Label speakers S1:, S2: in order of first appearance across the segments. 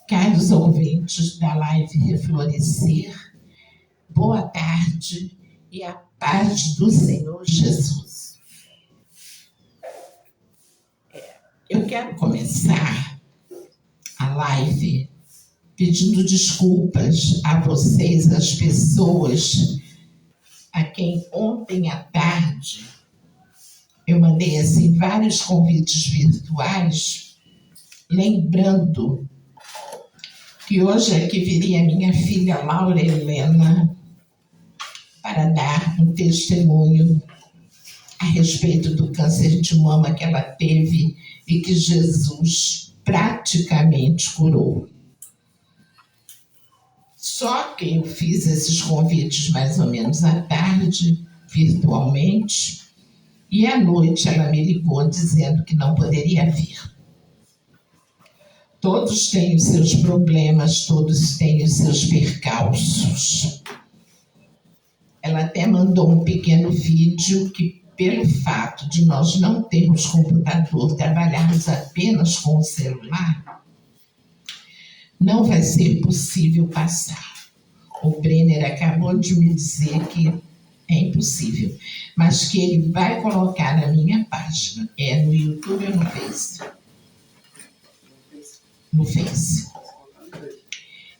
S1: Caros ouvintes da live Reflorescer, boa tarde e a paz do Senhor Jesus. Eu quero começar a live pedindo desculpas a vocês, as pessoas a quem ontem à tarde eu mandei assim vários convites virtuais, lembrando que hoje é que viria minha filha Laura Helena para dar um testemunho a respeito do câncer de mama que ela teve e que Jesus praticamente curou. Só que eu fiz esses convites mais ou menos à tarde, virtualmente, e à noite ela me ligou dizendo que não poderia vir. Todos têm os seus problemas, todos têm os seus percalços. Ela até mandou um pequeno vídeo que, pelo fato de nós não termos computador, trabalharmos apenas com o celular, não vai ser possível passar. O Brenner acabou de me dizer que é impossível, mas que ele vai colocar na minha página, no YouTube ou no Face? No Face.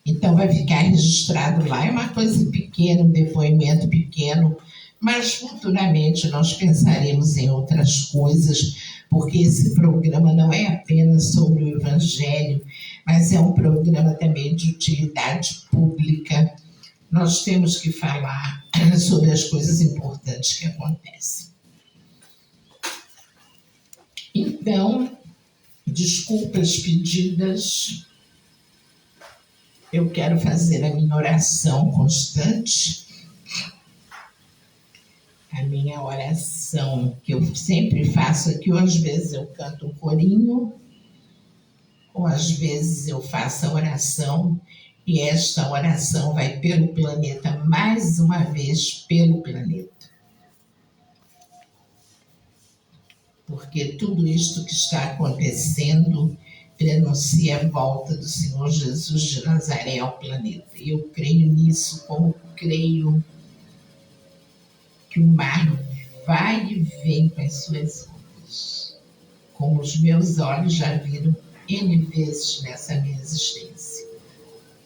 S1: Então vai ficar registrado lá, é uma coisa pequena, um depoimento pequeno, mas futuramente nós pensaremos em outras coisas, porque esse programa não é apenas sobre o Evangelho, mas é um programa também de utilidade pública. Nós temos que falar sobre as coisas importantes que acontecem. Então, desculpas pedidas. Eu quero fazer a minha oração constante, a minha oração que eu sempre faço aqui, ou às vezes eu canto um corinho, ou às vezes eu faço a oração, e esta oração vai pelo planeta, mais uma vez pelo planeta. Porque tudo isto que está acontecendo prenuncia a volta do Senhor Jesus de Nazaré ao planeta. E eu creio nisso, como creio que o mar vai e vem com as suas ondas, como os meus olhos já viram N vezes nessa minha existência.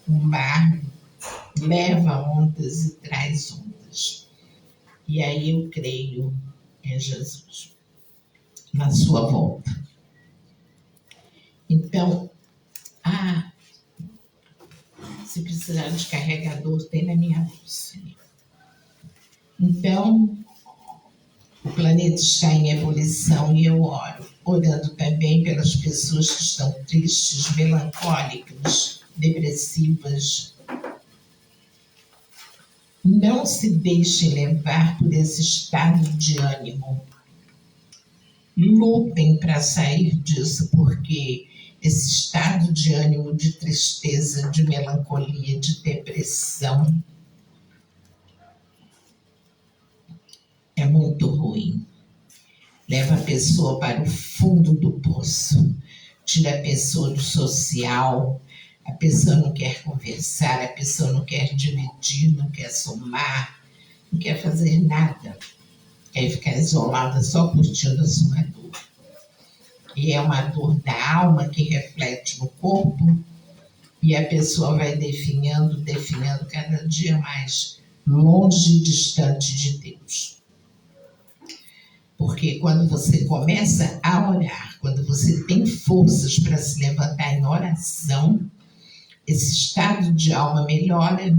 S1: O mar leva ondas e traz ondas. E aí eu creio em Jesus, na sua volta. Então, se precisar de carregador, tem na minha bolsa. Então, o planeta está em ebulição e eu oro, orando também pelas pessoas que estão tristes, melancólicas, depressivas. Não se deixem levar por esse estado de ânimo. Lutem para sair disso, porque esse estado de ânimo, de tristeza, de melancolia, de depressão é muito ruim. Leva a pessoa para o fundo do poço, tira a pessoa do social, a pessoa não quer conversar, a pessoa não quer dividir, não quer somar, não quer fazer nada. Quer ficar isolada só curtindo a sua dor. E é uma dor da alma que reflete no corpo, e a pessoa vai definhando cada dia mais longe e distante de Deus. Porque quando você começa a orar, quando você tem forças para se levantar em oração, esse estado de alma melhora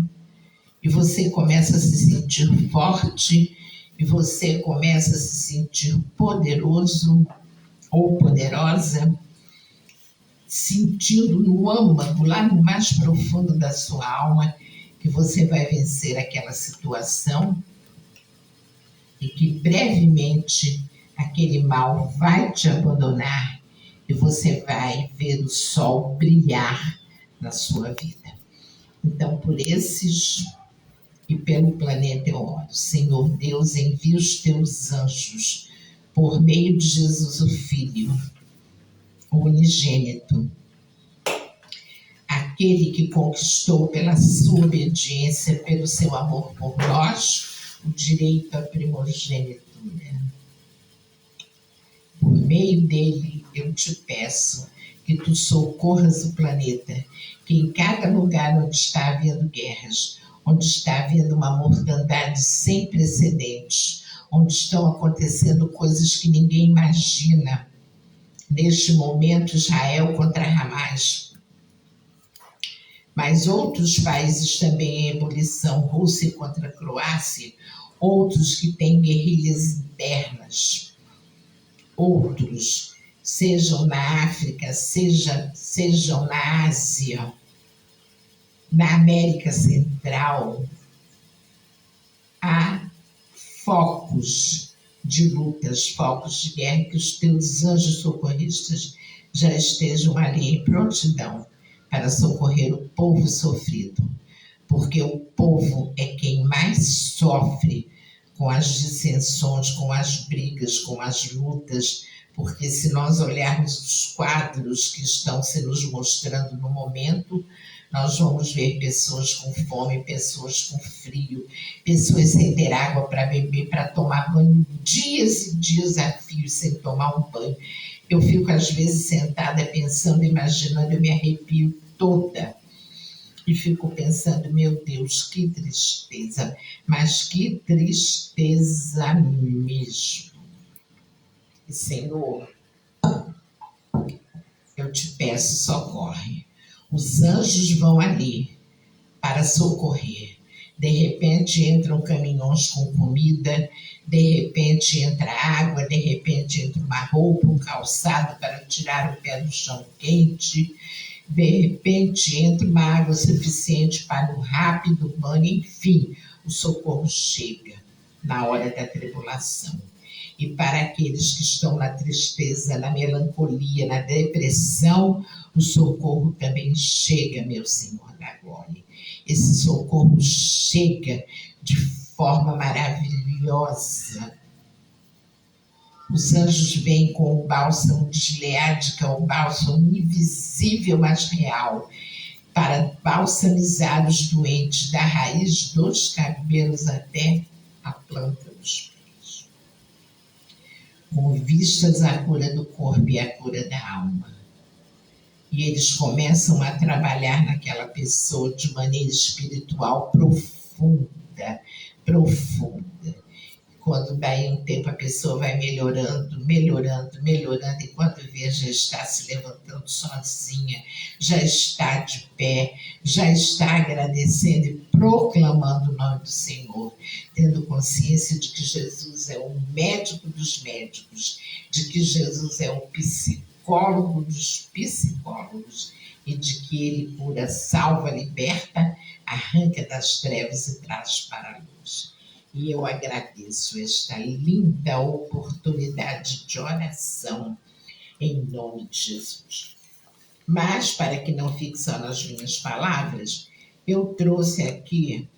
S1: e você começa a se sentir forte e você começa a se sentir poderoso ou poderosa, sentindo no âmago, lá no mais profundo da sua alma, que você vai vencer aquela situação e que brevemente aquele mal vai te abandonar e você vai ver o sol brilhar na sua vida. Então, por esses e pelo planeta eu oro. Senhor Deus, envia os teus anjos por meio de Jesus, o Filho, o unigênito, a aquele que conquistou pela sua obediência, pelo seu amor por nós, o direito à primogenitura. Por meio dele, eu te peço que tu socorras o planeta, que em cada lugar onde está havendo guerras, onde está havendo uma mortandade sem precedentes, onde estão acontecendo coisas que ninguém imagina. Neste momento, Israel contra Hamas, mas outros países também em ebulição, Rússia contra a Croácia, outros que têm guerrilhas internas, outros, sejam na África, sejam na Ásia, na América Central, há focos de lutas, focos de guerra, que os teus anjos socorristas já estejam ali em prontidão para socorrer o povo sofrido, porque o povo é quem mais sofre com as dissensões, com as brigas, com as lutas, porque se nós olharmos os quadros que estão se nos mostrando no momento, nós vamos ver pessoas com fome, pessoas com frio, pessoas sem ter água para beber, para tomar banho, dias e dias a fio sem tomar um banho. Eu fico às vezes sentada pensando, imaginando, eu me arrepio toda. E fico pensando, meu Deus, que tristeza, mas que tristeza mesmo. E, Senhor, eu te peço, socorre. Os anjos vão ali para socorrer. De repente entram caminhões com comida, de repente entra água, de repente entra uma roupa, um calçado para tirar o pé do chão quente, de repente entra uma água suficiente para um rápido banho, enfim, o socorro chega na hora da tribulação. E para aqueles que estão na tristeza, na melancolia, na depressão, o socorro também chega, meu Senhor da glória. Esse socorro chega de forma maravilhosa. Os anjos vêm com o bálsamo de Gileade, que é o bálsamo invisível, mas real, para balsamizar os doentes, da raiz dos cabelos até a planta dos pés, com vistas à cura do corpo e à cura da alma. E eles começam a trabalhar naquela pessoa de maneira espiritual profunda, profunda. Quando daí um tempo a pessoa vai melhorando, melhorando, melhorando, e quando vê, já está se levantando sozinha, já está de pé, já está agradecendo e proclamando o nome do Senhor, tendo consciência de que Jesus é o médico dos médicos, de que Jesus é o psicólogo dos psicólogos, e de que ele cura, salva, liberta, arranca das trevas e traz para a luz. E eu agradeço esta linda oportunidade de oração em nome de Jesus. Mas, para que não fique só nas minhas palavras, eu trouxe aqui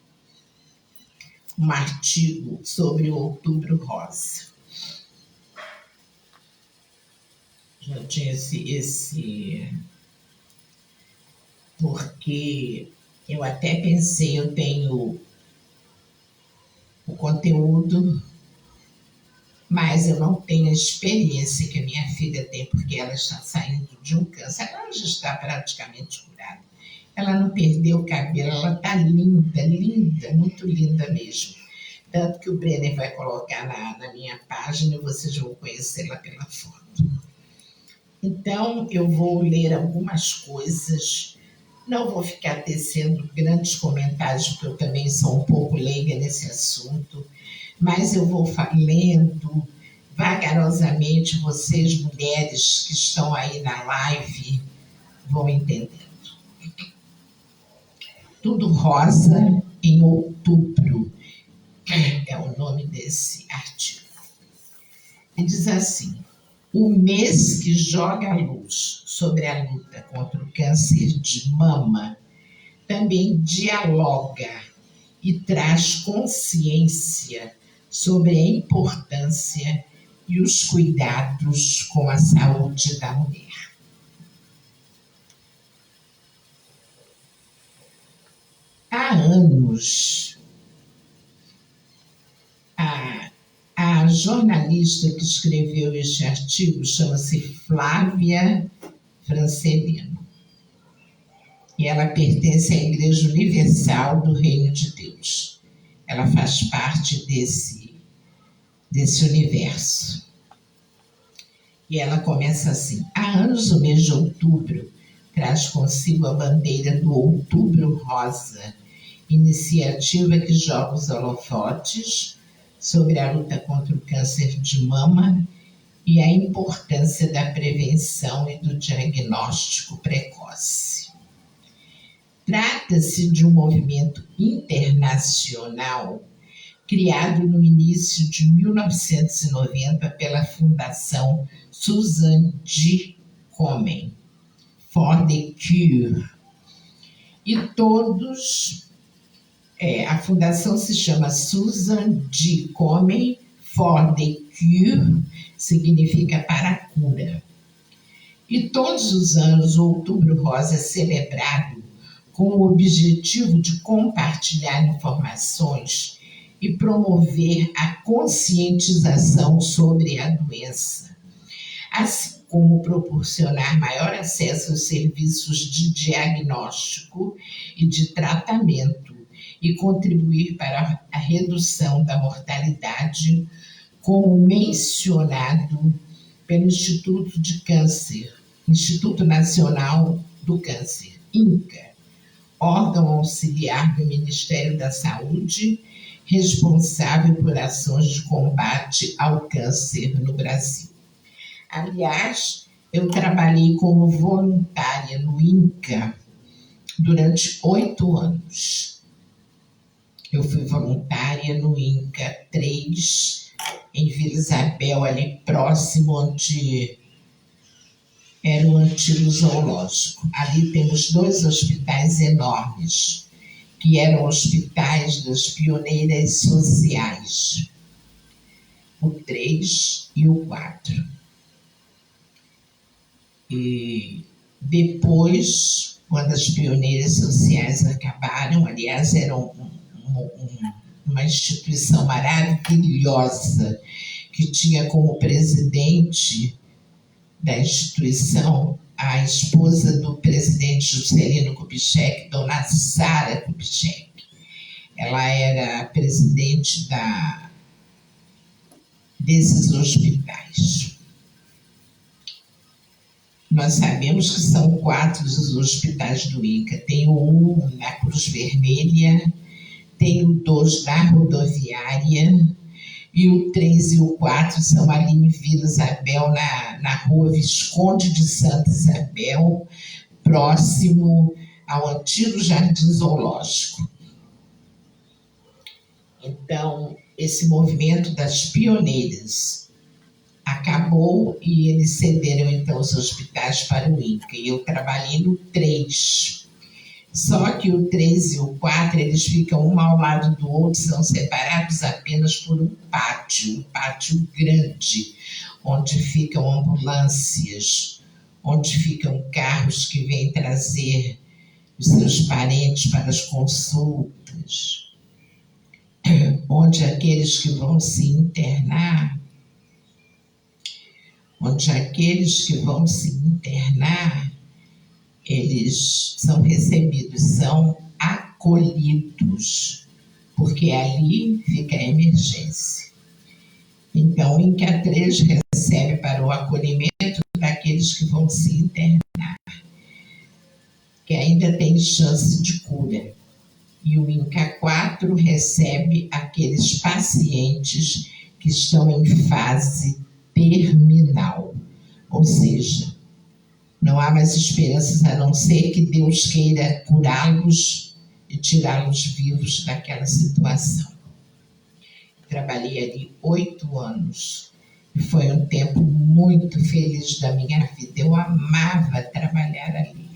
S1: um artigo sobre o Outubro Rosa. Já tinha porque eu até pensei, eu tenho o conteúdo, mas eu não tenho a experiência que a minha filha tem, porque ela está saindo de um câncer. Ela já está praticamente curada. Ela não perdeu o cabelo, ela está linda, linda, muito linda mesmo. Tanto que o Brenner vai colocar na minha página e vocês vão conhecê-la pela foto. Então, eu vou ler algumas coisas. Não vou ficar tecendo grandes comentários, porque eu também sou um pouco leiga nesse assunto, mas eu vou lendo vagarosamente, vocês, mulheres que estão aí na live, vão entendendo. Tudo Rosa em Outubro é o nome desse artigo. E diz assim: o mês que joga a luz sobre a luta contra o câncer de mama também dialoga e traz consciência sobre a importância e os cuidados com a saúde da mulher. há anos, a jornalista que escreveu este artigo chama-se Flávia Francelino. E ela pertence à Igreja Universal do Reino de Deus. Ela faz parte desse universo. E ela começa assim: há anos o mês de outubro traz consigo a bandeira do Outubro Rosa, iniciativa que joga os holofotes sobre a luta contra o câncer de mama e a importância da prevenção e do diagnóstico precoce. Trata-se de um movimento internacional criado no início de 1990 pela Fundação Susan G. Komen for the Cure. E a fundação se chama Susan G. Komen for the Cure, significa para a cura. E todos os anos o Outubro Rosa é celebrado com o objetivo de compartilhar informações e promover a conscientização sobre a doença, assim como proporcionar maior acesso aos serviços de diagnóstico e de tratamento e contribuir para a redução da mortalidade, como mencionado pelo Instituto Nacional do Câncer, INCA, órgão auxiliar do Ministério da Saúde, responsável por ações de combate ao câncer no Brasil. Aliás, eu trabalhei como voluntária no INCA durante 8 anos. Eu fui voluntária no INCA 3, em Vila Isabel, ali próximo onde era o antigo zoológico. Ali temos 2 hospitais enormes, que eram hospitais das pioneiras sociais, o 3 e o 4. E depois, quando as pioneiras sociais acabaram, aliás, era uma instituição maravilhosa, que tinha como presidente da instituição a esposa do presidente Juscelino Kubitschek, dona Sara Kubitschek. Ela era presidente desses hospitais. Nós sabemos que são 4 os hospitais do INCA. Tem o 1 na Cruz Vermelha, tem o 2 na Rodoviária, e o 3 e o 4 são ali em Vila Isabel, na rua Visconde de Santa Isabel, próximo ao antigo Jardim Zoológico. Então, esse movimento das pioneiras acabou e eles cederam, então, os hospitais para o INCA. E eu trabalhei no 3. Só que o 3 e o 4, eles ficam um ao lado do outro, são separados apenas por um pátio grande, onde ficam ambulâncias, onde ficam carros que vêm trazer os seus parentes para as consultas, onde aqueles que vão se internar, eles são recebidos, são acolhidos, porque ali fica a emergência. Então, o INCA 3 recebe para o acolhimento daqueles que vão se internar, que ainda tem chance de cura. E o INCA 4 recebe aqueles pacientes que estão em fase terminal, ou seja, não há mais esperanças a não ser que Deus queira curá-los e tirá-los vivos daquela situação. Trabalhei ali 8 anos e foi um tempo muito feliz da minha vida. Eu amava trabalhar ali.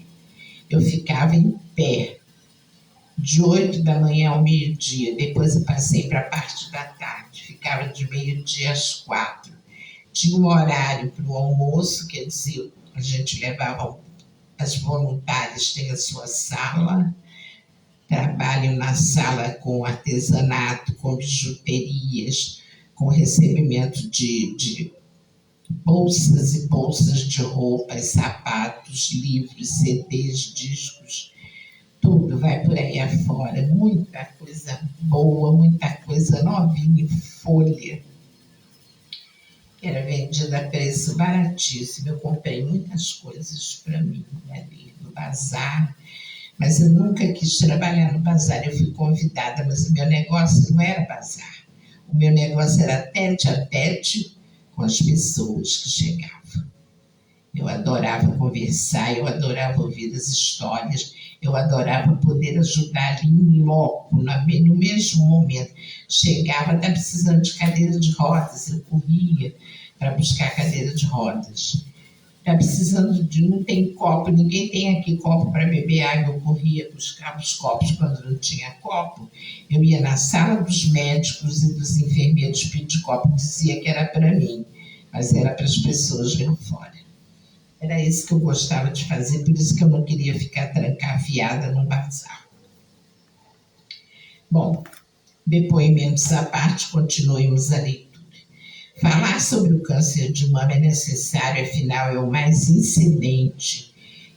S1: Eu ficava em pé de 8 da manhã ao meio-dia. Depois eu passei para a parte da tarde. Ficava de meio-dia às 4. Tinha um horário para o almoço, quer dizer, a gente levava, as voluntárias têm a sua sala, Trabalho na sala com artesanato, com bijuterias, com recebimento de bolsas e bolsas de roupas, sapatos, livros, CDs, discos, tudo vai por aí afora. Muita coisa boa, muita coisa novinha em folha, que era vendida a preço baratíssimo. Eu comprei muitas coisas para mim ali no bazar, mas eu nunca quis trabalhar no bazar. Eu fui convidada, mas o meu negócio não era bazar. O meu negócio era tete a tete com as pessoas que chegavam. Eu adorava conversar, eu adorava ouvir as histórias, eu adorava poder ajudar ali em loco, no mesmo momento. Chegava, está precisando de cadeira de rodas, eu corria para buscar cadeira de rodas. Está precisando de, não tem copo, ninguém tem aqui copo para beber água, eu corria buscar os copos quando não tinha copo. Eu ia na sala dos médicos e dos enfermeiros pedir copo, dizia que era para mim, mas era para as pessoas lá fora. Era isso que eu gostava de fazer, por isso que eu não queria ficar trancafiada num bazar. Bom, depoimentos à parte, continuemos a leitura. Falar sobre o câncer de mama é necessário, afinal é o mais incidente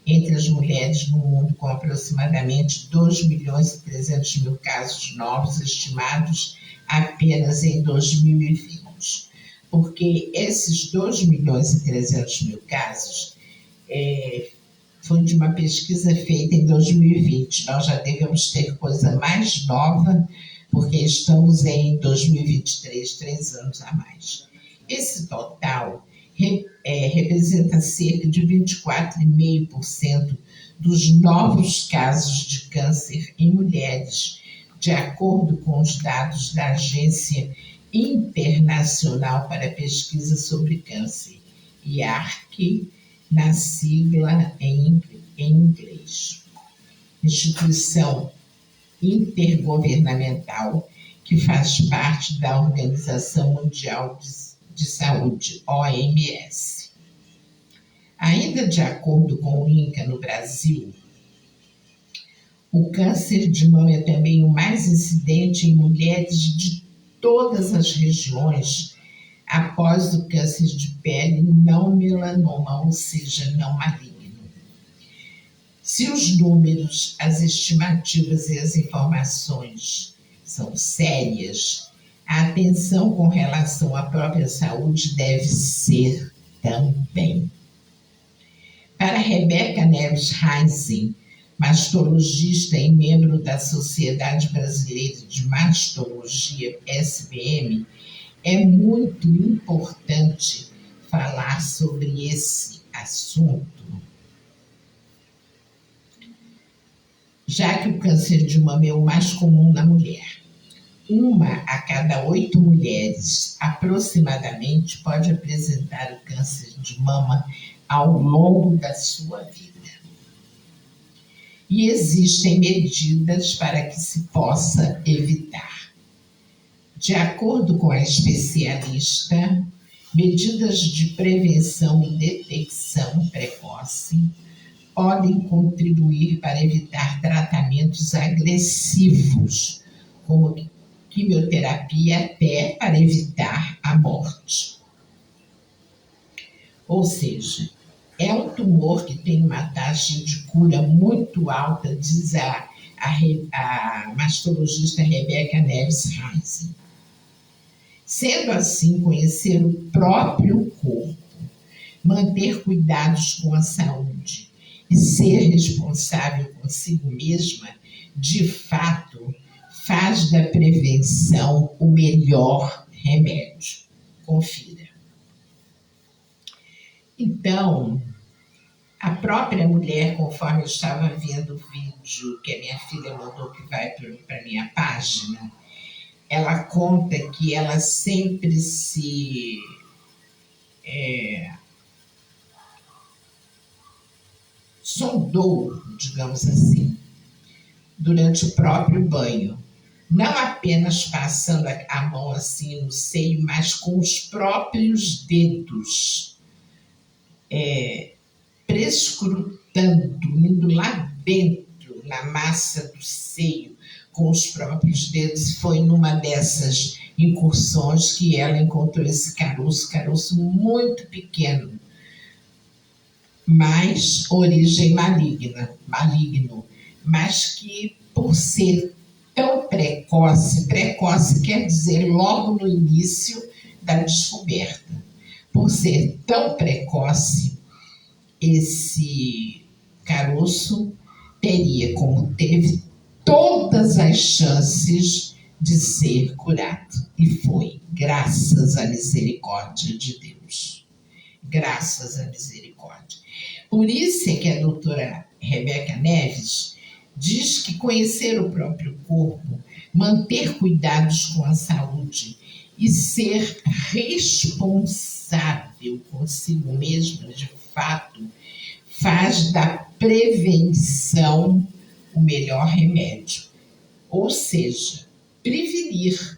S1: entre as mulheres no mundo, com aproximadamente 2.300.000 casos novos estimados apenas em 2020. Porque esses 2.300.000 casos foi de uma pesquisa feita em 2020. Nós já devemos ter coisa mais nova, porque estamos em 2023, 3 anos a mais. Esse total representa cerca de 24,5% dos novos casos de câncer em mulheres, de acordo com os dados da Agência Internacional para a Pesquisa sobre Câncer, IARC, na sigla em inglês. Instituição intergovernamental que faz parte da Organização Mundial de Saúde, OMS. Ainda de acordo com o INCA, no Brasil, o câncer de mama é também o mais incidente em mulheres de todas as regiões, após o câncer de pele não melanoma, ou seja, não maligno. Se os números, as estimativas e as informações são sérias, a atenção com relação à própria saúde deve ser também. Para Rebeca Neves Reising, mastologista e membro da Sociedade Brasileira de Mastologia, SBM, é muito importante falar sobre esse assunto, já que o câncer de mama é o mais comum na mulher. 1 a cada 8 mulheres, aproximadamente, pode apresentar o câncer de mama ao longo da sua vida. E existem medidas para que se possa evitar. De acordo com a especialista, medidas de prevenção e detecção precoce podem contribuir para evitar tratamentos agressivos, como quimioterapia, até para evitar a morte. Ou seja, é um tumor que tem uma taxa de cura muito alta, diz a mastologista Rebeca Neves Reising. Sendo assim, conhecer o próprio corpo, manter cuidados com a saúde e ser responsável consigo mesma, de fato, faz da prevenção o melhor remédio. Confira. Então, a própria mulher, conforme eu estava vendo o vídeo que a minha filha mandou, que vai para a minha página, ela conta que ela sempre se sondou, digamos assim, durante o próprio banho. Não apenas passando a mão assim no seio, mas com os próprios dedos, prescrutando, indo lá dentro, na massa do seio com os próprios dedos. Foi numa dessas incursões que ela encontrou esse caroço muito pequeno, mas origem maligno, mas que por ser tão precoce quer dizer logo no início da descoberta, por ser tão precoce, esse caroço teria, como teve, todas as chances de ser curado. E foi, graças à misericórdia de Deus. Graças à misericórdia. Por isso é que a doutora Rebeca Neves diz que conhecer o próprio corpo, manter cuidados com a saúde e ser responsável consigo mesmo, de fato, faz da prevenção o melhor remédio. Ou seja, prevenir.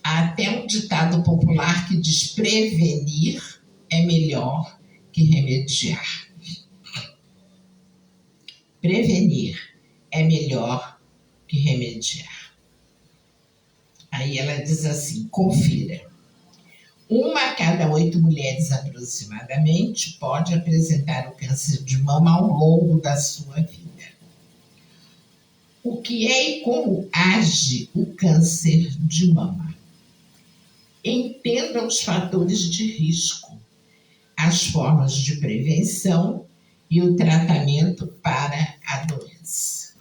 S1: Há até um ditado popular que diz: prevenir é melhor que remediar. Prevenir é melhor que remediar. Aí ela diz assim: confira. 1 a cada 8 mulheres aproximadamente pode apresentar o câncer de mama ao longo da sua vida. O que é e como age o câncer de mama? Entenda os fatores de risco, as formas de prevenção e o tratamento para a doença.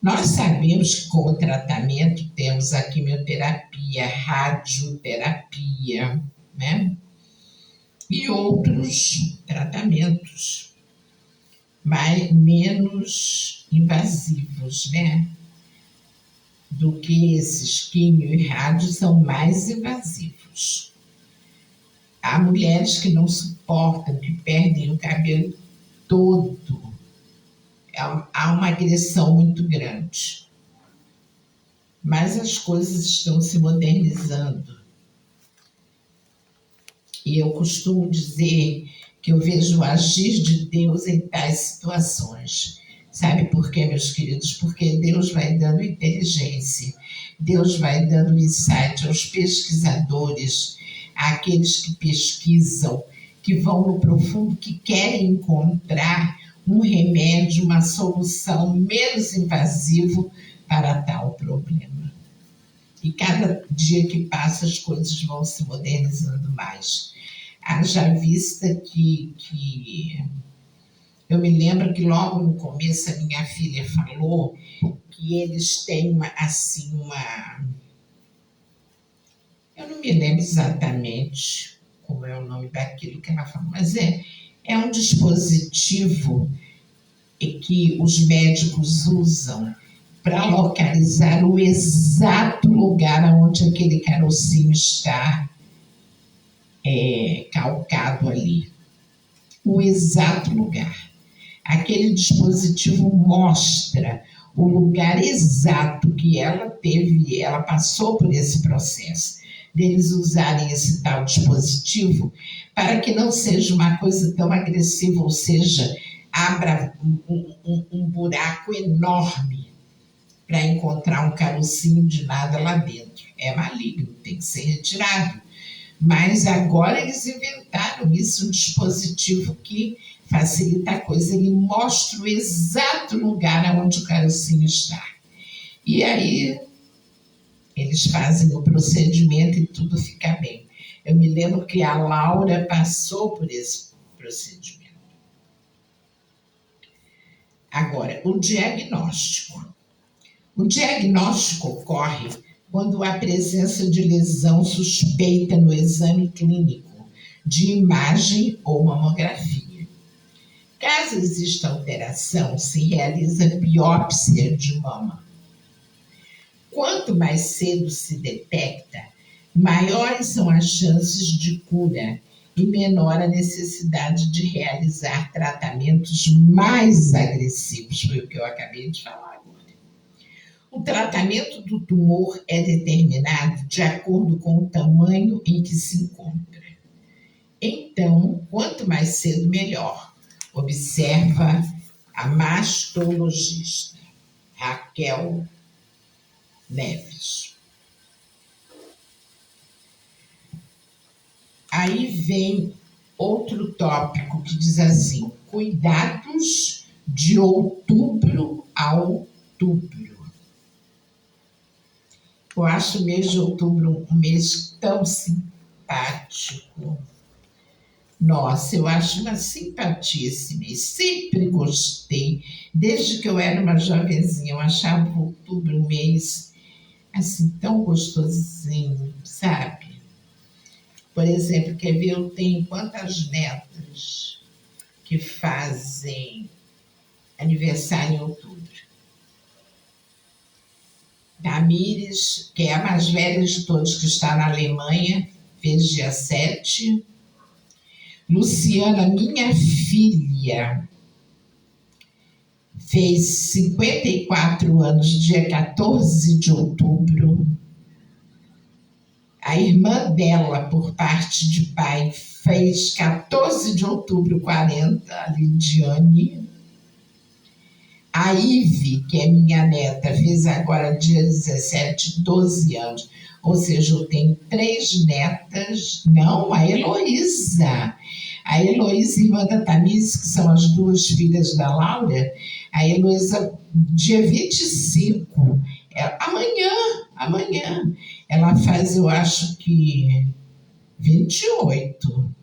S1: Nós sabemos que como tratamento temos a quimioterapia, radioterapia, né? E outros tratamentos menos invasivos, né? Do que esses quimio e rádio, são mais invasivos. Há mulheres que não suportam, que perdem o cabelo todo. Há uma agressão muito grande. Mas as coisas estão se modernizando. E eu costumo dizer que eu vejo o agir de Deus em tais situações. Sabe por quê, meus queridos? Porque Deus vai dando inteligência, Deus vai dando insight aos pesquisadores, àqueles que pesquisam, que vão no profundo, que querem encontrar um remédio, uma solução menos invasivo para tal problema. E cada dia que passa as coisas vão se modernizando mais. Haja vista que eu me lembro que logo no começo a minha filha falou que eles têm eu não me lembro exatamente como é o nome daquilo que ela falou, mas é um dispositivo que os médicos usam para localizar o exato lugar onde aquele carocinho está calcado ali. O exato lugar. Aquele dispositivo mostra o lugar exato que ela passou por esse processo, deles usarem esse tal dispositivo, para que não seja uma coisa tão agressiva, ou seja, abra um buraco enorme para encontrar um carocinho de nada lá dentro. É maligno, tem que ser retirado. Mas agora eles inventaram isso, um dispositivo que facilita a coisa. Ele mostra o exato lugar onde o carocinho está. E aí eles fazem o procedimento e tudo fica bem. Eu me lembro que a Laura passou por esse procedimento. Agora, o diagnóstico. O diagnóstico ocorre quando há presença de lesão suspeita no exame clínico, de imagem ou mamografia. Caso exista alteração, se realiza biópsia de mama. Quanto mais cedo se detecta, maiores são as chances de cura e menor a necessidade de realizar tratamentos mais agressivos, foi o que eu acabei de falar agora. O tratamento do tumor é determinado de acordo com o tamanho em que se encontra. Então, quanto mais cedo, melhor. Observa a mastologista Raquel Neves. Aí vem outro tópico que diz assim: cuidados de outubro a outubro. Eu acho o mês de outubro um mês tão simpático. Nossa, eu acho uma simpatia esse mês. Sempre gostei. Desde que eu era uma jovenzinha, eu achava o outubro um mês assim tão gostosinho, sabe? Por exemplo, quer ver, eu tenho quantas netas que fazem aniversário em outubro. Tamires, que é a mais velha de todos, que está na Alemanha, fez dia 7. Luciana, minha filha, fez 54 anos, dia 14 de outubro. A irmã dela, por parte de pai, fez 14 de outubro, 40, a Lidiane. A Ive, que é minha neta, fez agora dia 17, 12 anos. Ou seja, eu tenho 3 netas. Não, a Heloísa. A Heloísa, irmã da Tamires, que são as 2 filhas da Laura. A Heloísa, dia 25, amanhã. Ela faz, eu acho que 28,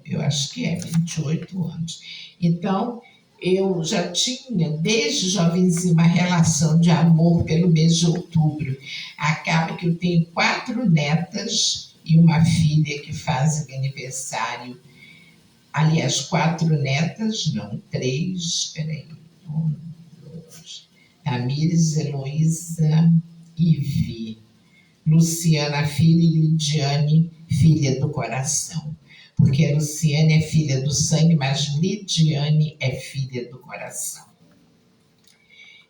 S1: eu acho que é 28 anos. Então, eu já tinha, desde jovenzinha, uma relação de amor pelo mês de outubro. Acaba que eu tenho 4 netas e uma filha que fazem aniversário. Aliás, 4 netas, não, 3, espera aí. 1, 2, Tamires, Heloísa, Ive, Luciana, filha, e Lidiane, filha do coração. Porque a Luciane é filha do sangue, mas Lidiane é filha do coração.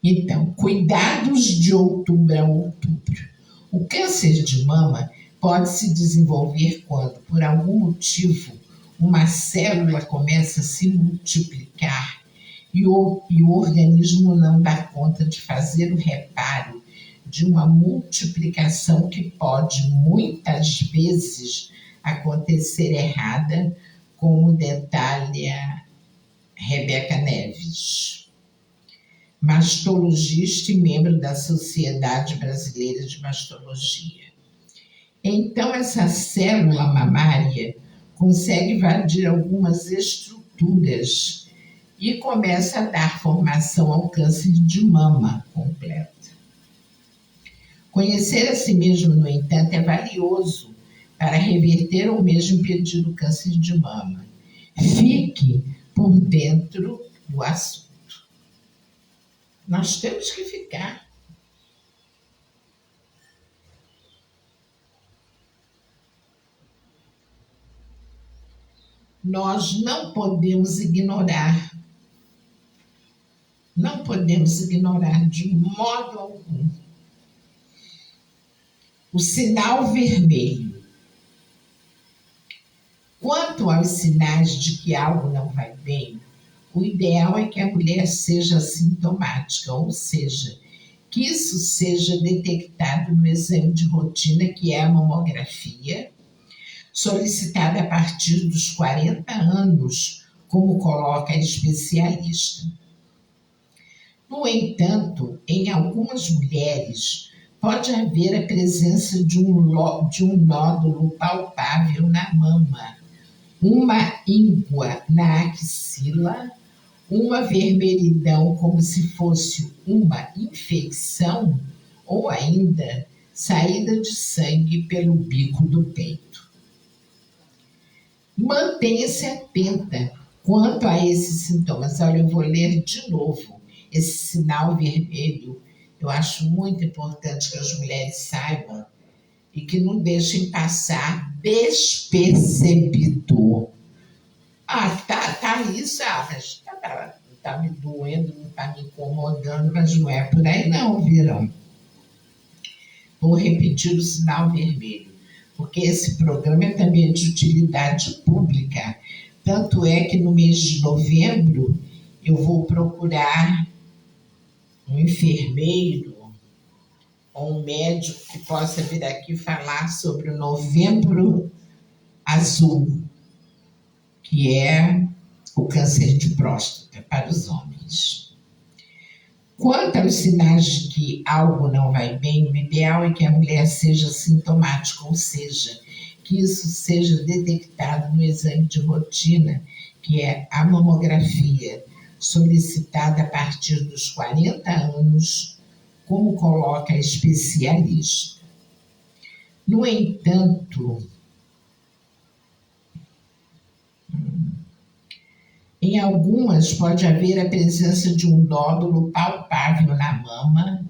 S1: Então, cuidados de outubro a outubro. O câncer de mama pode se desenvolver quando, por algum motivo, uma célula começa a se multiplicar e o organismo não dá conta de fazer o reparo de uma multiplicação que pode, muitas vezes, acontecer errada, como detalha Rebeca Neves, mastologista e membro da Sociedade Brasileira de Mastologia. Então, essa célula mamária consegue invadir algumas estruturas e começa a dar formação ao câncer de mama completo. Conhecer a si mesmo, no entanto, é valioso para reverter ou mesmo impedir o câncer de mama. Fique por dentro do assunto. Nós temos que ficar. Nós não podemos ignorar. Não podemos ignorar de modo algum o sinal vermelho. Quanto aos sinais de que algo não vai bem, o ideal é que a mulher seja sintomática, ou seja, que isso seja detectado no exame de rotina, que é a mamografia, solicitada a partir dos 40 anos, como coloca a especialista. No entanto, em algumas mulheres, pode haver a presença de um nódulo palpável na mama, uma íngua na axila, uma vermelhidão como se fosse uma infecção ou ainda saída de sangue pelo bico do peito. Mantenha-se atenta quanto a esses sintomas. Olha, eu vou ler de novo esse sinal vermelho. Eu acho muito importante que as mulheres saibam e que não deixem passar despercebido. Tá isso, mas tá me doendo, não tá me incomodando, mas não é por aí não, viram? Vou repetir o sinal vermelho, porque esse programa é também de utilidade pública Tanto é que no mês de novembro eu vou procurar um enfermeiro ou um médico que possa vir aqui falar sobre o Novembro Azul, que é o câncer de próstata para os homens. Quanto aos sinais de que algo não vai bem, o ideal é que a mulher seja sintomática, ou seja, que isso seja detectado no exame de rotina, que é a mamografia, solicitada a partir dos 40 anos, como coloca a especialista. No entanto, em algumas pode haver a presença de um nódulo palpável na mama,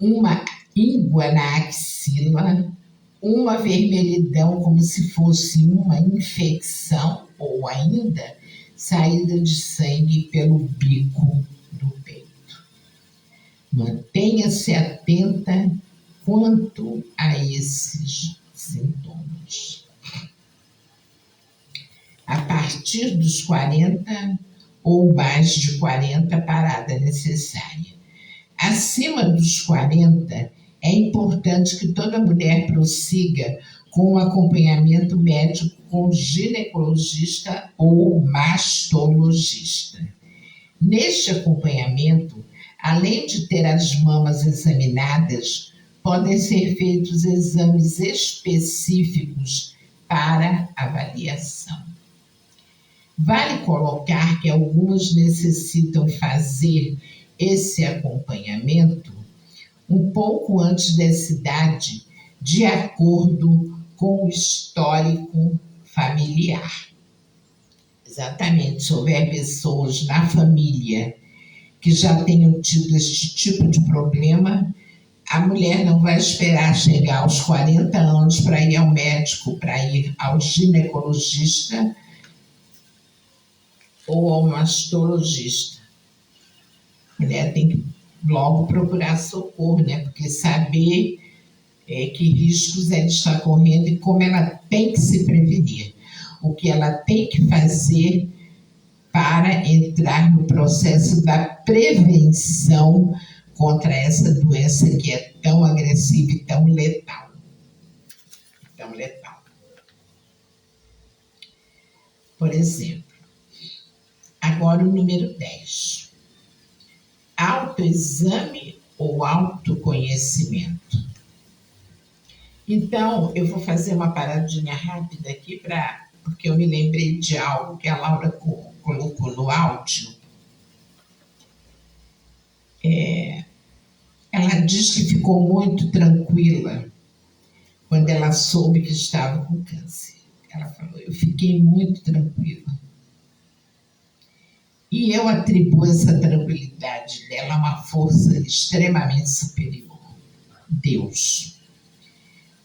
S1: uma íngua na axila, uma vermelhidão como se fosse uma infecção ou ainda saída de sangue pelo bico do peito. Mantenha-se atenta quanto a esses sintomas. A partir dos 40 ou mais de 40, parada necessária. Acima dos 40, é importante que toda mulher prossiga com um acompanhamento médico com ginecologista ou mastologista. Neste acompanhamento, além de ter as mamas examinadas, podem ser feitos exames específicos para avaliação. Vale colocar que algumas necessitam fazer esse acompanhamento um pouco antes dessa idade, de acordo com o histórico familiar. Exatamente, se houver pessoas na família que já tenham tido este tipo de problema, a mulher não vai esperar chegar aos 40 anos para ir ao médico, para ir ao ginecologista ou ao mastologista. A mulher tem que logo procurar socorro, né? Porque saber que riscos ela está correndo e como ela tem que se prevenir. O que ela tem que fazer para entrar no processo da prevenção contra essa doença que é tão agressiva e tão letal. Tão letal. Por exemplo, agora o número 10. Autoexame ou autoconhecimento? Então, eu vou fazer uma paradinha rápida aqui, porque eu me lembrei de algo que a Laura colocou no áudio. Ela diz que ficou muito tranquila quando ela soube que estava com câncer. Ela falou, eu fiquei muito tranquila. E eu atribuo essa tranquilidade dela a uma força extremamente superior. Deus.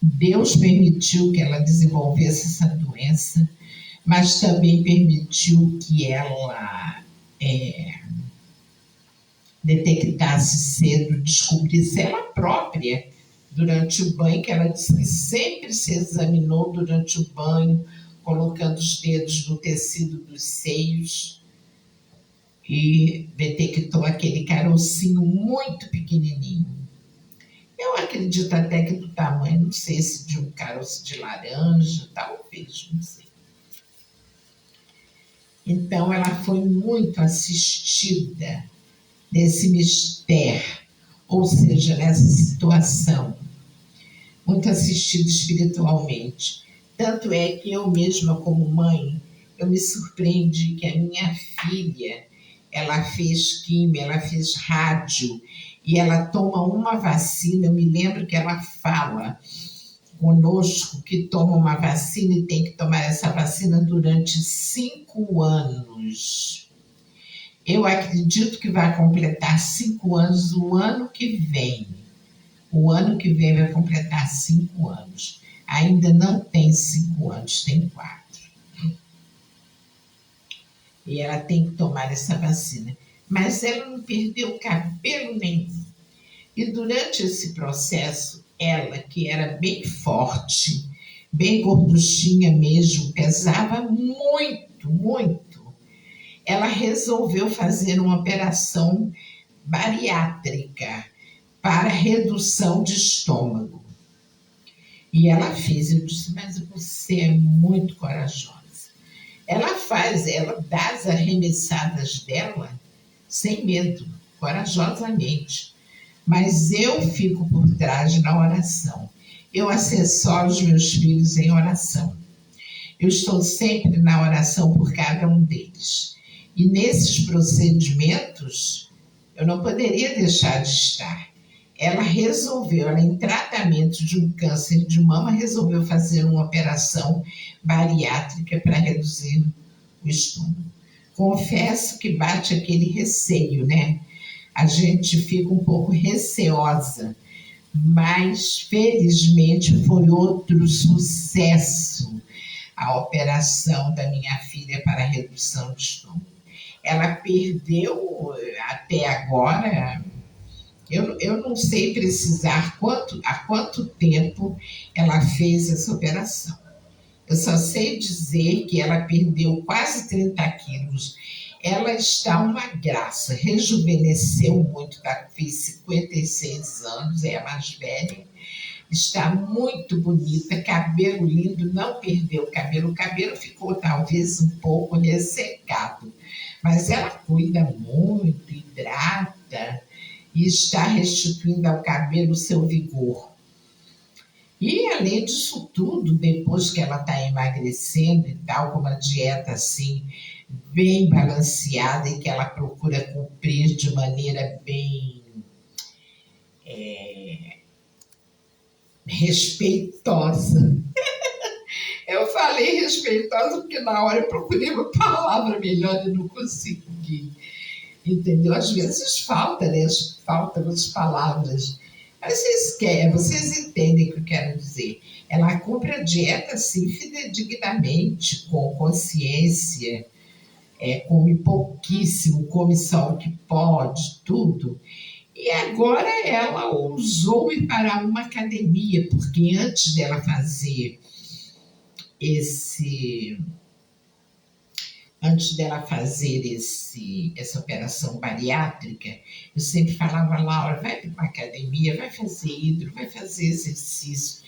S1: Deus permitiu que ela desenvolvesse essa doença, mas também permitiu que ela detectasse cedo, descobrisse ela própria durante o banho, que ela disse que sempre se examinou durante o banho, colocando os dedos no tecido dos seios, e detectou aquele carocinho muito pequenininho. Eu acredito até que do tamanho, não sei se de um caroço de laranja, talvez, não sei. Então, ela foi muito assistida nesse mistério, ou seja, nessa situação, muito assistida espiritualmente. Tanto é que eu mesma, como mãe, eu me surpreendi que a minha filha, ela fez químio, ela fez rádio, e ela toma uma vacina. Eu me lembro que ela fala conosco que toma uma vacina e tem que tomar essa vacina durante 5 anos. Eu acredito que vai completar 5 anos o ano que vem. O ano que vem vai completar 5 anos. Ainda não tem 5 anos, tem 4. E ela tem que tomar essa vacina. Mas ela não perdeu cabelo nenhum. E durante esse processo, ela, que era bem forte, bem gorduchinha mesmo, pesava muito muito, ela resolveu fazer uma operação bariátrica para redução de estômago. E ela fez. Eu disse, mas você é muito corajosa. Ela dá as arremessadas dela sem medo, corajosamente. Mas eu fico por trás na oração. Eu assessoro os meus filhos em oração. Eu estou sempre na oração por cada um deles. E nesses procedimentos, eu não poderia deixar de estar. Ela em tratamento de um câncer de mama, resolveu fazer uma operação bariátrica para reduzir o estômago. Confesso que bate aquele receio, né? A gente fica um pouco receosa, mas felizmente foi outro sucesso a operação da minha filha para a redução de estômago. Ela perdeu até agora, eu não sei precisar há quanto tempo ela fez essa operação. Eu só sei dizer que ela perdeu quase 30 quilos. Ela está uma graça, rejuvenesceu muito, fez 56 anos, é a mais velha. Está muito bonita, cabelo lindo, não perdeu o cabelo ficou talvez um pouco ressecado, mas ela cuida muito, hidrata e está restituindo ao cabelo o seu vigor. E além disso tudo, depois que ela está emagrecendo e tal, com uma dieta assim, bem balanceada e que ela procura cumprir de maneira bem respeitosa. Eu falei respeitosa porque na hora eu procurei uma palavra melhor e não consegui. Entendeu? Às vezes faltam as palavras. Mas vocês entendem o que eu quero dizer. Ela cumpre a dieta assim, fidedignamente, com consciência, come pouquíssimo, come só o que pode, tudo. E agora ela ousou ir para uma academia, porque antes dela fazer essa operação bariátrica, eu sempre falava, Laura, vai para uma academia, vai fazer hidro, vai fazer exercício.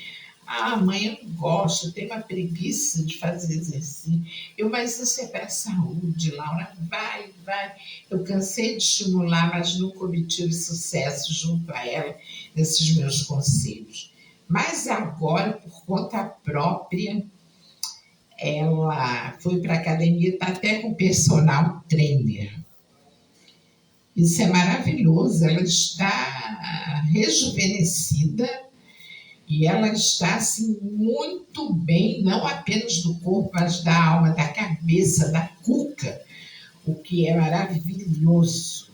S1: Ah, mãe, eu não gosto, eu tenho uma preguiça de fazer exercício. Mas isso é para a saúde, Laura, vai. Eu cansei de estimular, mas nunca obtive sucesso junto a ela nesses meus conselhos. Mas agora, por conta própria, ela foi para a academia, está até com personal trainer. Isso é maravilhoso, ela está rejuvenescida e ela está assim, muito bem, não apenas do corpo, mas da alma, da cabeça, da cuca, o que é maravilhoso.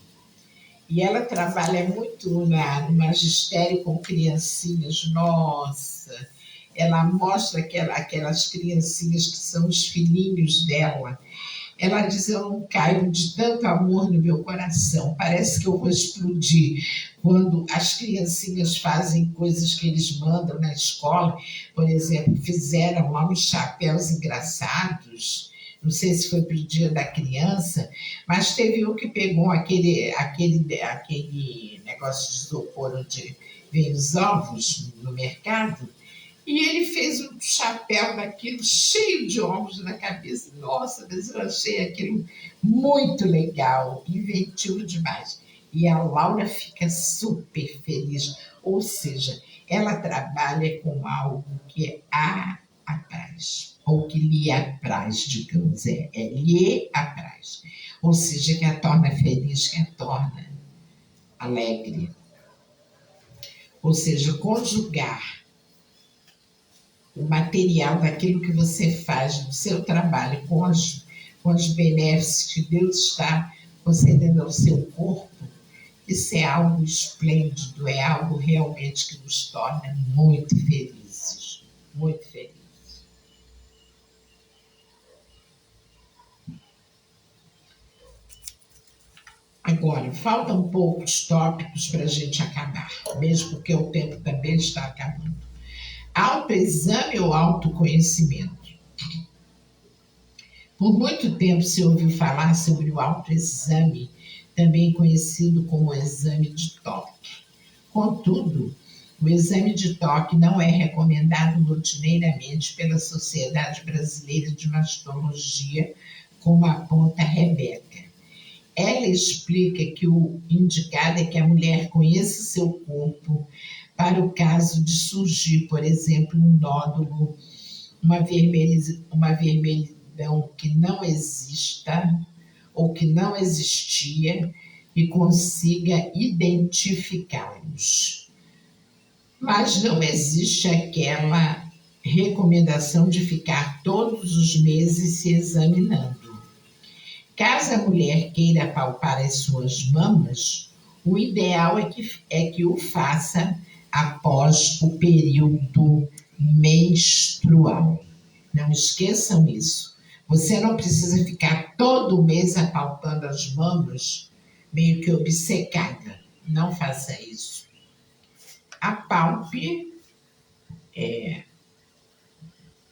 S1: E ela trabalha muito no magistério com criancinhas, nossa. Ela mostra aquelas criancinhas que são os filhinhos dela. Ela diz, eu não caio de tanto amor no meu coração, parece que eu vou explodir. Quando as criancinhas fazem coisas que eles mandam na escola, por exemplo, fizeram lá uns chapéus engraçados, não sei se foi para o dia da criança, mas teve um que pegou aquele negócio de isopor onde vem os ovos no mercado, e ele fez um chapéu daquilo, cheio de ovos na cabeça. Nossa, mas eu achei aquilo muito legal, inventivo demais. E a Laura fica super feliz. Ou seja, ela trabalha com algo que a apraz, ou que lhe apraz, digamos, lhe apraz. Ou seja, que a torna feliz, que a torna alegre. Ou seja, conjugar o material daquilo que você faz no seu trabalho com os benefícios que Deus está concedendo ao seu corpo, isso é algo esplêndido, é algo realmente que nos torna muito felizes, muito felizes. Agora, faltam poucos tópicos para a gente acabar, mesmo porque o tempo também está acabando. Autoexame ou autoconhecimento? Por muito tempo se ouviu falar sobre o autoexame, também conhecido como exame de toque. Contudo, o exame de toque não é recomendado rotineiramente pela Sociedade Brasileira de Mastologia, como aponta Rebeca. Ela explica que o indicado é que a mulher conheça seu corpo para o caso de surgir, por exemplo, um nódulo, uma vermelhidão que não exista ou que não existia e consiga identificá-los. Mas não existe aquela recomendação de ficar todos os meses se examinando. Caso a mulher queira palpar as suas mamas, o ideal é que o faça após o período menstrual. Não esqueçam isso. Você não precisa ficar todo mês apalpando as mamas, meio que obcecada. Não faça isso. Apalpe,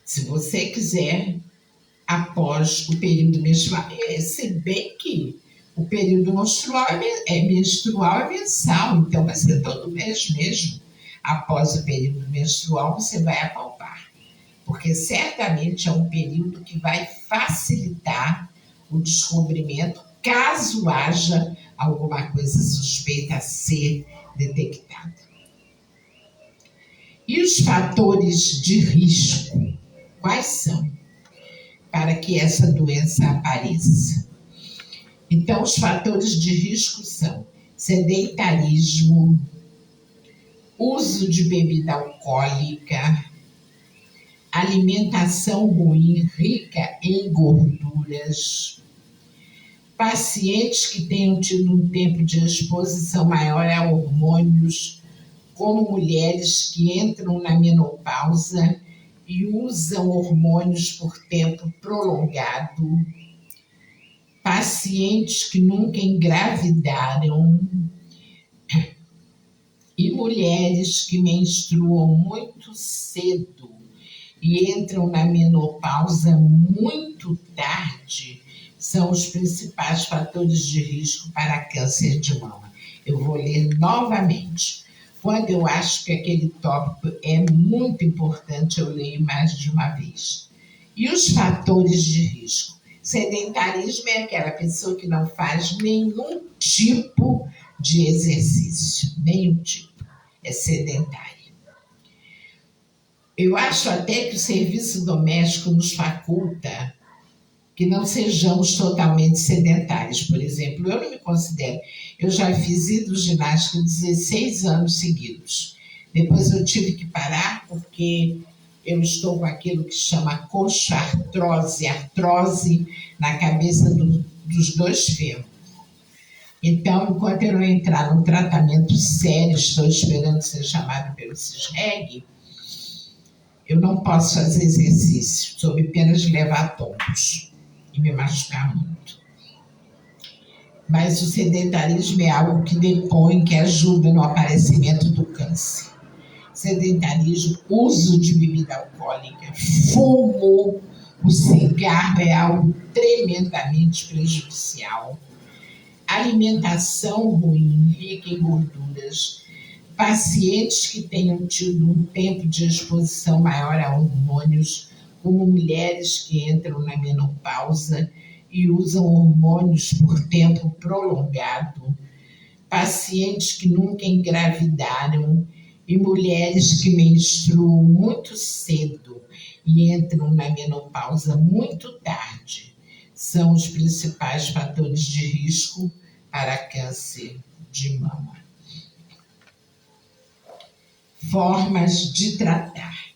S1: se você quiser, após o período menstrual. Se bem que o período menstrual é mensal, então vai ser todo mês mesmo. Após o período menstrual, você vai apalpar, porque certamente é um período que vai facilitar o descobrimento, caso haja alguma coisa suspeita a ser detectada. E os fatores de risco, quais são para que essa doença apareça? Então, os fatores de risco são sedentarismo, uso de bebida alcoólica, alimentação ruim, rica em gorduras, pacientes que tenham tido um tempo de exposição maior a hormônios, como mulheres que entram na menopausa e usam hormônios por tempo prolongado, pacientes que nunca engravidaram e mulheres que menstruam muito cedo e entram na menopausa muito tarde, são os principais fatores de risco para câncer de mama. Eu vou ler novamente. Quando eu acho que aquele tópico é muito importante, eu leio mais de uma vez. E os fatores de risco? Sedentarismo é aquela pessoa que não faz nenhum tipo de exercício, nenhum tipo, é sedentária. Eu acho até que o serviço doméstico nos faculta que não sejamos totalmente sedentários. Por exemplo, eu não me considero. Eu já fiz hidroginástica 16 anos seguidos. Depois eu tive que parar porque eu estou com aquilo que chama coxartrose, artrose na cabeça dos dois fêmurs. Então, enquanto eu não entrar num tratamento sério, estou esperando ser chamado pelo CISREG, eu não posso fazer exercício, sob pena de levar tombos e me machucar muito. Mas o sedentarismo é algo que depõe, que ajuda no aparecimento do câncer. Sedentarismo, uso de bebida alcoólica, fumo, o cigarro é algo tremendamente prejudicial. Alimentação ruim, rica em gorduras, pacientes que tenham tido um tempo de exposição maior a hormônios, como mulheres que entram na menopausa e usam hormônios por tempo prolongado, pacientes que nunca engravidaram e mulheres que menstruam muito cedo e entram na menopausa muito tarde, são os principais fatores de risco para câncer de mama. Formas de tratar.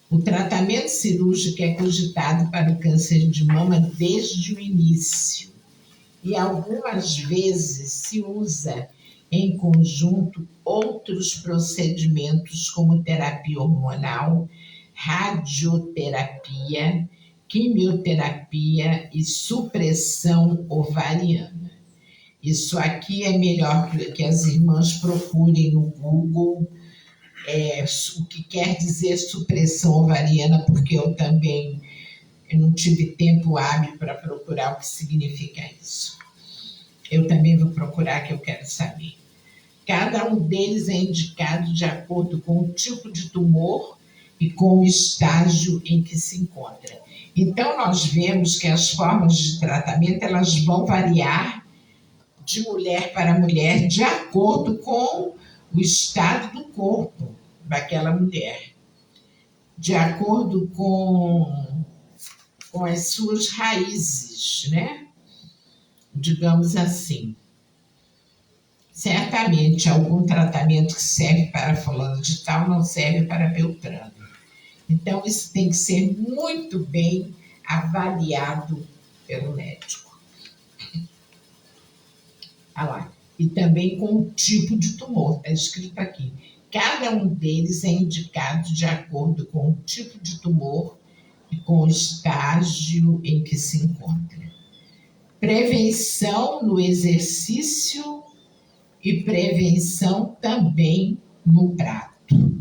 S1: O tratamento cirúrgico é cogitado para o câncer de mama desde o início e algumas vezes se usa em conjunto outros procedimentos como terapia hormonal, radioterapia, quimioterapia e supressão ovariana. Isso aqui é melhor que as irmãs procurem no Google o que quer dizer supressão ovariana, porque eu também Eu não tive tempo hábil para procurar o que significa isso. Eu também vou procurar, que eu quero saber. Cada um deles é indicado de acordo com o tipo de tumor e com o estágio em que se encontra. Então, nós vemos que as formas de tratamento elas vão variar de mulher para mulher de acordo com o estado do corpo daquela mulher, de acordo com as suas raízes, né? Digamos assim. Certamente, algum tratamento que serve para fulano de tal não serve para Beltrano. Então, isso tem que ser muito bem avaliado pelo médico. Ah lá. E também com o tipo de tumor, está escrito aqui. Cada um deles é indicado de acordo com o tipo de tumor e com o estágio em que se encontra. Prevenção no exercício e prevenção também no prato.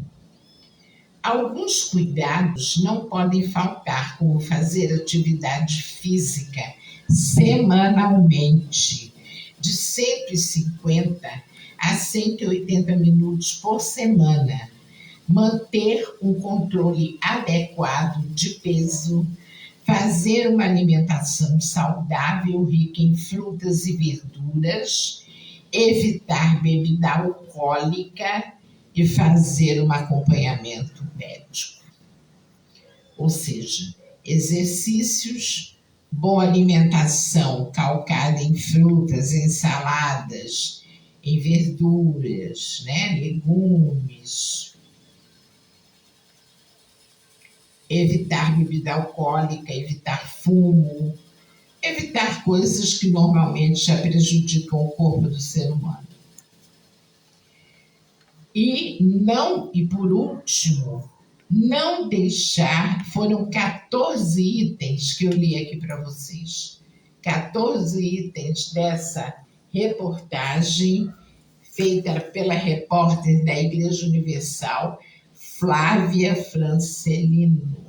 S1: Alguns cuidados não podem faltar, como fazer atividade física semanalmente, de 150 a 180 minutos por semana, manter um controle adequado de peso, fazer uma alimentação saudável, rica em frutas e verduras, evitar bebida alcoólica e fazer um acompanhamento médico. Ou seja, exercícios, boa alimentação calcada em frutas, em saladas, em verduras, né? Legumes. Evitar bebida alcoólica, evitar fumo, evitar coisas que normalmente já prejudicam o corpo do ser humano. E por último, não deixar, foram 14 itens que eu li aqui para vocês. 14 itens dessa reportagem feita pela repórter da Igreja Universal, Flávia Francelino.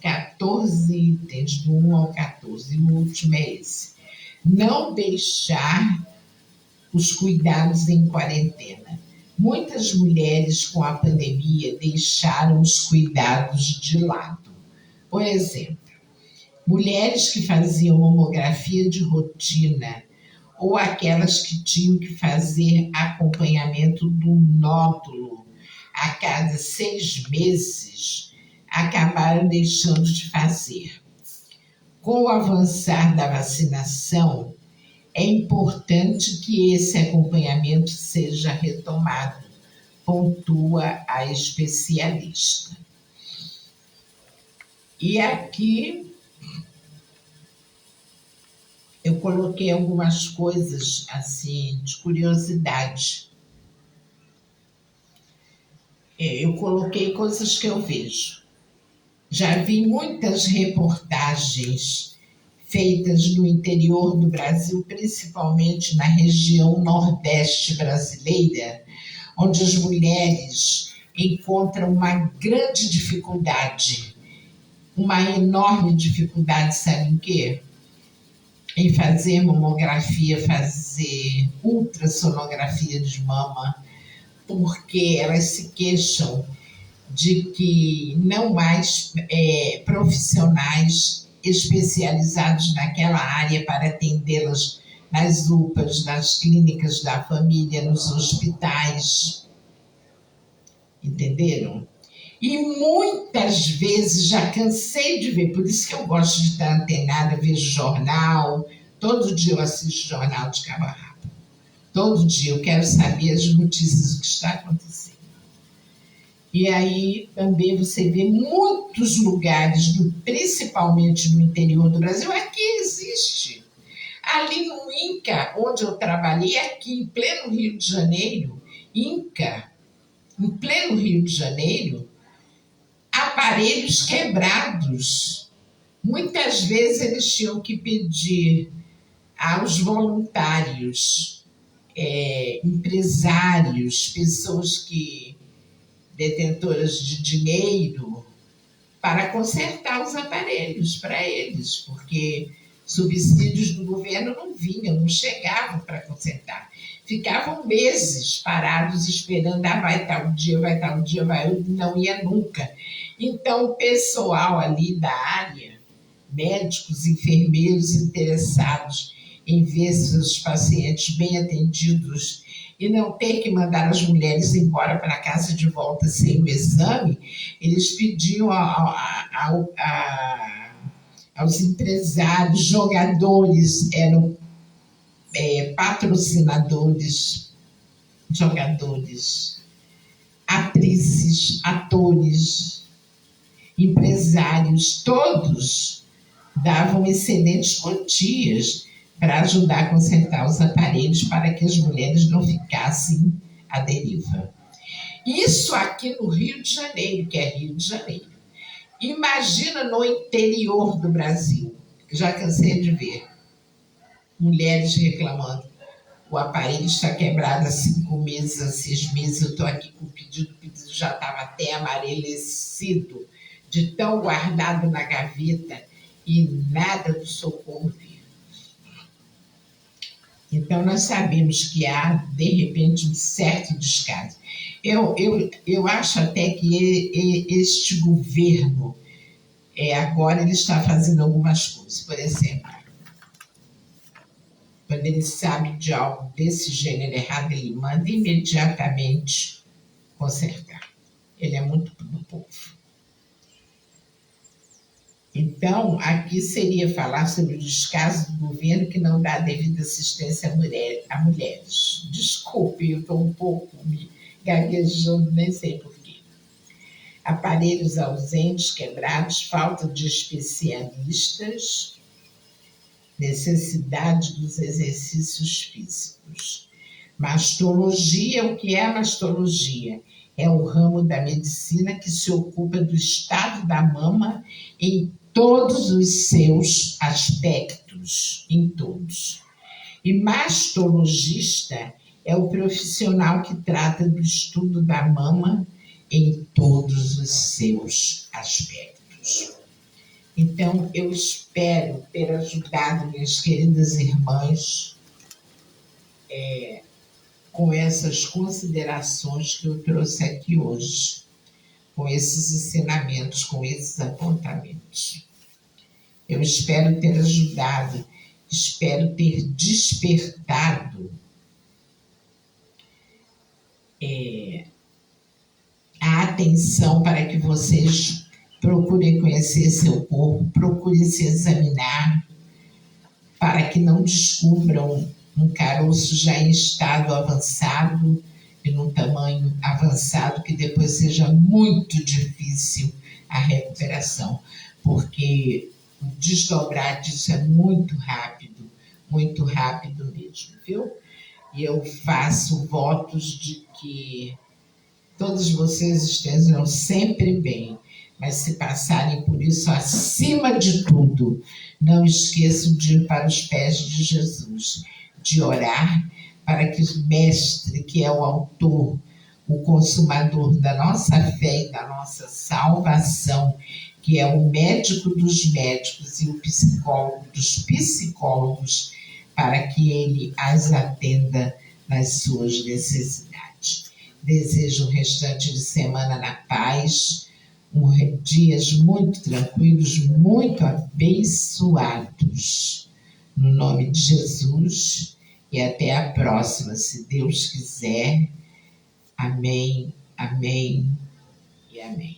S1: 14 itens, do 1 ao 14, e o último é esse. Não deixar os cuidados em quarentena. Muitas mulheres com a pandemia deixaram os cuidados de lado. Por exemplo, mulheres que faziam mamografia de rotina ou aquelas que tinham que fazer acompanhamento do nódulo a cada 6 meses, acabaram deixando de fazer. Com o avançar da vacinação, é importante que esse acompanhamento seja retomado, pontua a especialista. E aqui eu coloquei algumas coisas assim de curiosidade. Eu coloquei coisas que eu vejo. Já vi muitas reportagens feitas no interior do Brasil, principalmente na região nordeste brasileira, onde as mulheres encontram uma grande dificuldade, uma enorme dificuldade, sabe em quê? Em fazer mamografia, fazer ultrassonografia de mama, porque elas se queixam de que não mais profissionais especializados naquela área para atendê-las nas UPAs, nas clínicas da família, nos hospitais. Entenderam? E muitas vezes, já cansei de ver, por isso que eu gosto de estar antenada, vejo jornal, todo dia eu assisto jornal de cabo a rabo. Todo dia eu quero saber as notícias do que está acontecendo. E aí também você vê muitos lugares, principalmente no interior do Brasil, aqui existe. Ali no INCA, onde eu trabalhei, aqui em pleno Rio de Janeiro, INCA, em pleno Rio de Janeiro, aparelhos quebrados. Muitas vezes eles tinham que pedir aos voluntários, empresários, pessoas que detentoras de dinheiro para consertar os aparelhos para eles, porque subsídios do governo não vinham, não chegavam para consertar. Ficavam meses parados esperando, vai tal dia, não ia nunca. Então, o pessoal ali da área, médicos, enfermeiros interessados em ver seus pacientes bem atendidos e não ter que mandar as mulheres embora para casa de volta sem o exame, eles pediam aos empresários, jogadores, eram patrocinadores, jogadores, atrizes, atores, empresários, todos davam excelentes quantias para ajudar a consertar os aparelhos para que as mulheres não ficassem à deriva. Isso aqui no Rio de Janeiro, que é Rio de Janeiro. Imagina no interior do Brasil, já cansei de ver mulheres reclamando: o aparelho está quebrado há 5 meses, há 6 meses, eu estou aqui com o pedido já estava até amarelecido, de tão guardado na gaveta, e nada do socorro vir. Então, nós sabemos que há, de repente, um certo descaso. Eu acho até que este governo, agora, ele está fazendo algumas coisas. Por exemplo, quando ele sabe de algo desse gênero errado, ele manda imediatamente consertar. Ele é muito do povo. Então, aqui seria falar sobre o descaso do governo que não dá a devida assistência a mulheres. Desculpe, eu estou um pouco me gaguejando, nem sei porquê. Aparelhos ausentes, quebrados, falta de especialistas, necessidade dos exercícios físicos. Mastologia, o que é a mastologia? É o ramo da medicina que se ocupa do estado da mama em todos os seus aspectos, em todos. E mastologista é o profissional que trata do estudo da mama em todos os seus aspectos. Então, eu espero ter ajudado minhas queridas irmãs com essas considerações que eu trouxe aqui hoje, com esses ensinamentos, com esses apontamentos. Eu espero ter ajudado, espero ter despertado a atenção para que vocês procurem conhecer seu corpo, procurem se examinar, para que não descubram um caroço já em estado avançado e num tamanho avançado, que depois seja muito difícil a recuperação, porque o desdobrar disso é muito rápido mesmo, viu? E eu faço votos de que todos vocês estejam sempre bem, mas se passarem por isso, acima de tudo, não esqueçam de ir para os pés de Jesus, de orar para que o Mestre, que é o autor, o consumador da nossa fé e da nossa salvação, que é o médico dos médicos e o psicólogo dos psicólogos, para que ele as atenda nas suas necessidades. Desejo o restante de semana na paz, dias muito tranquilos, muito abençoados. No nome de Jesus, e até a próxima, se Deus quiser. Amém, amém e amém.